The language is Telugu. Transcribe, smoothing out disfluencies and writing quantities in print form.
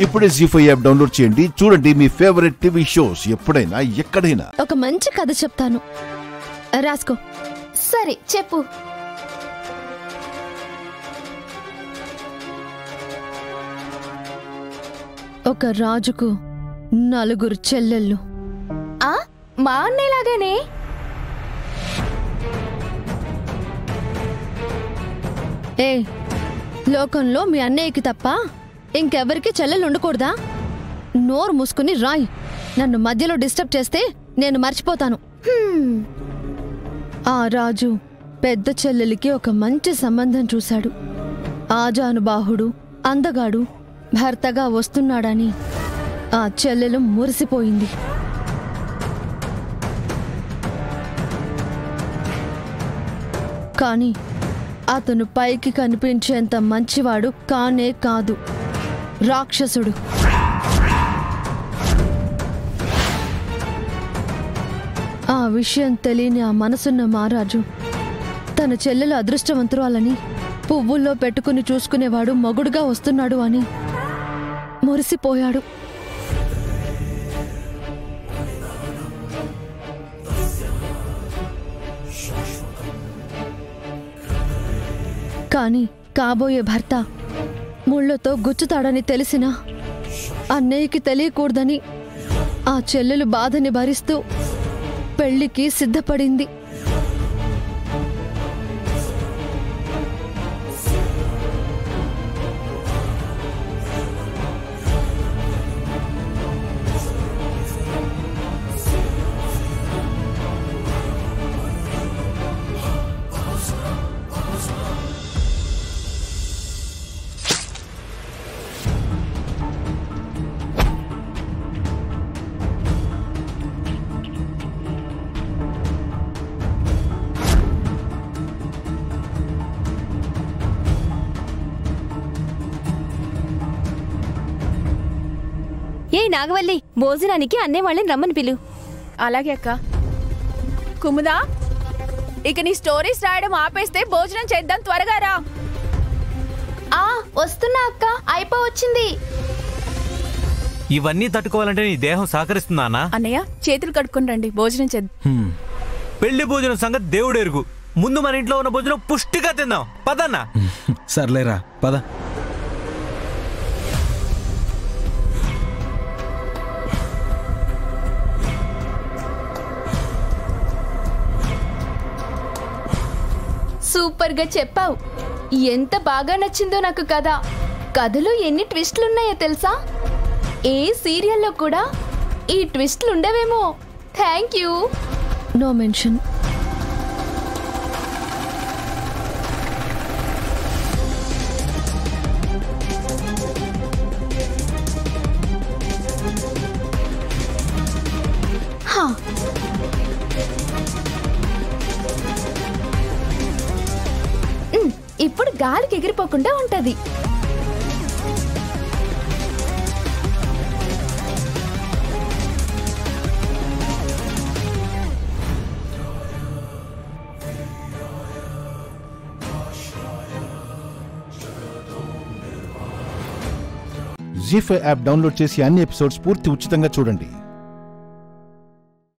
ఇప్పుడే జీ5 యాప్ డౌన్లోడ్ చేయండి. చూడండి మీ ఫేవరెట్ టీవీ షోస్ ఎప్పుడైనా ఎక్కడైనా. ఒక మంచి కథ చెప్తాను, రాసుకో. సరే చెప్పు. ఒక రాజుకు 4 చెల్లెళ్ళు. మా అన్నయ్యలాగానే. ఏ, లోకంలో మీ అన్నయ్యకి తప్ప ఇంకెవరికి చెల్లెలు ఉండకూడదా? నోరు మూసుకుని రాయ్. నన్ను మధ్యలో డిస్టర్బ్ చేస్తే నేను మర్చిపోతాను. ఆ రాజు పెద్ద చెల్లెలికి ఒక మంచి సంబంధం చూశాడు. ఆజానుబాహుడు, అందగాడు భర్తగా వస్తున్నాడని ఆ చెల్లెలు మురిసిపోయింది. కాని అతను పైకి కనిపించేంత మంచివాడు కానే కాదు, రాక్షసుడు. ఆ విషయం తెలియని ఆ మనసున్న మహారాజు తన చెల్లెలు అదృష్టవంతురాలని, పువ్వుల్లో పెట్టుకుని చూసుకునేవాడు మొగుడుగా వస్తున్నాడు అని మురిసిపోయాడు. కాని కాబోయే భర్త ముళ్ళతో గుచ్చుతాడని తెలిసినా అన్నయ్యకి తెలియకూడదని ఆ చెల్లెలు బాధని భరిస్తూ పెళ్లికి సిద్ధపడింది. ఏ నాగవల్లి, భోజనానికి అన్నే వాళ్ళని రమ్మని పిలు. అలాగే అక్క. కుముదా, ఇక నీ స్టోరీస్ రాయడం ఆపేస్తే భోజనం చేద్దాం, త్వరగా రా. వస్తున్నా అక్క, అయిపోవచ్చింది. ఇవన్నీ తట్టుకోవాలంటే నీ దేహం సహకరిస్తుందా? అన్నయ్య, చేతులు కడుక్కొని రండి, భోజనం చేద్దాం. పెళ్లి భోజనం సంగతి దేవుడు ఎరుగు. ముందు మన ఇంట్లో ఉన్న భోజనం పుష్టిగా తిందాం, పదన్నా. సర్లేరా, పద. సూపర్ గా చెప్పావు. ఎంత బాగా నచ్చిందో నాకు కథ. కథలో ఎన్ని ట్విస్టులున్నాయో తెలుసా? ఏ సీరియల్లో కూడా ఈ ట్విస్టులు ఉండవేమో. Thank you. No mention. ఇప్పుడు గాలికి ఎగిరిపోకుండా ఉంటది. జీ5 యాప్ డౌన్లోడ్ చేసి అన్ని ఎపిసోడ్స్ పూర్తి ఉచితంగా చూడండి.